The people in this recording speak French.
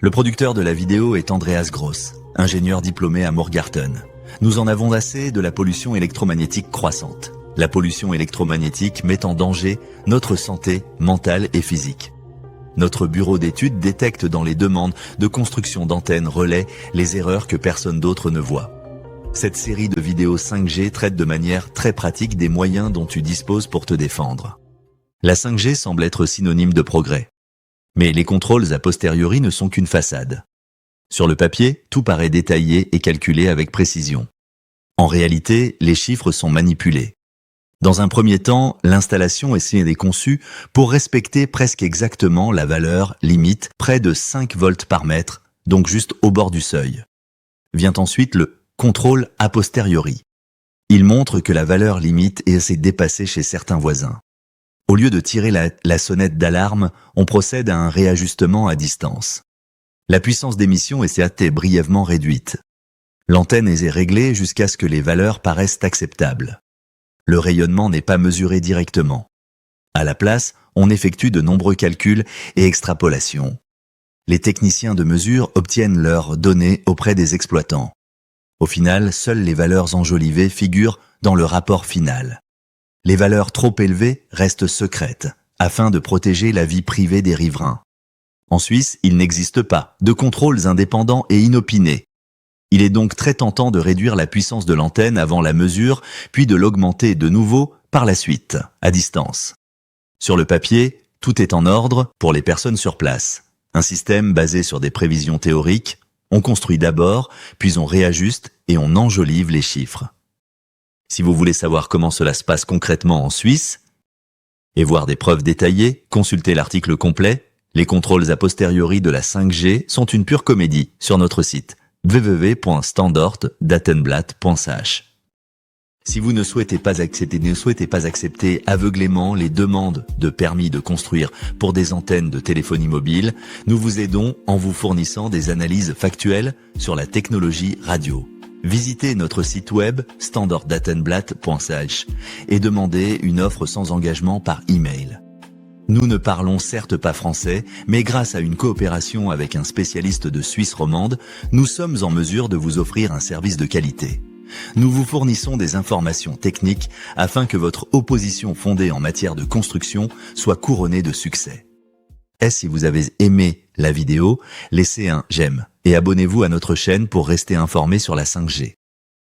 Le producteur de la vidéo est Andreas Gross, ingénieur diplômé à Morgarten. Nous en avons assez de la pollution électromagnétique croissante. La pollution électromagnétique met en danger notre santé mentale et physique. Notre bureau d'études détecte dans les demandes de construction d'antennes relais les erreurs que personne d'autre ne voit. Cette série de vidéos 5G traite de manière très pratique des moyens dont tu disposes pour te défendre. La 5G semble être synonyme de progrès. Mais les contrôles a posteriori ne sont qu'une façade. Sur le papier, tout paraît détaillé et calculé avec précision. En réalité, les chiffres sont manipulés. Dans un premier temps, l'installation est conçue pour respecter presque exactement la valeur limite près de 5 volts par mètre, donc juste au bord du seuil. Vient ensuite le contrôle a posteriori. Il montre que la valeur limite est assez dépassée chez certains voisins. Au lieu de tirer la sonnette d'alarme, on procède à un réajustement à distance. La puissance d'émission est brièvement réduite. L'antenne est réglée jusqu'à ce que les valeurs paraissent acceptables. Le rayonnement n'est pas mesuré directement. À la place, on effectue de nombreux calculs et extrapolations. Les techniciens de mesure obtiennent leurs données auprès des exploitants. Au final, seules les valeurs enjolivées figurent dans le rapport final. Les valeurs trop élevées restent secrètes, afin de protéger la vie privée des riverains. En Suisse, il n'existe pas de contrôles indépendants et inopinés. Il est donc très tentant de réduire la puissance de l'antenne avant la mesure, puis de l'augmenter de nouveau par la suite, à distance. Sur le papier, tout est en ordre pour les personnes sur place. Un système basé sur des prévisions théoriques, on construit d'abord, puis on réajuste et on enjolive les chiffres. Si vous voulez savoir comment cela se passe concrètement en Suisse et voir des preuves détaillées, consultez l'article complet. Les contrôles a posteriori de la 5G sont une pure comédie sur notre site www.standortdatenblatt.ch. Si vous ne souhaitez pas accepter aveuglément les demandes de permis de construire pour des antennes de téléphonie mobile, nous vous aidons en vous fournissant des analyses factuelles sur la technologie radio. Visitez notre site web standortdatenblatt.ch et demandez une offre sans engagement par email. Nous ne parlons certes pas français, mais grâce à une coopération avec un spécialiste de Suisse romande, nous sommes en mesure de vous offrir un service de qualité. Nous vous fournissons des informations techniques afin que votre opposition fondée en matière de construction soit couronnée de succès. Et si vous avez aimé la vidéo, laissez un j'aime et abonnez-vous à notre chaîne pour rester informé sur la 5G.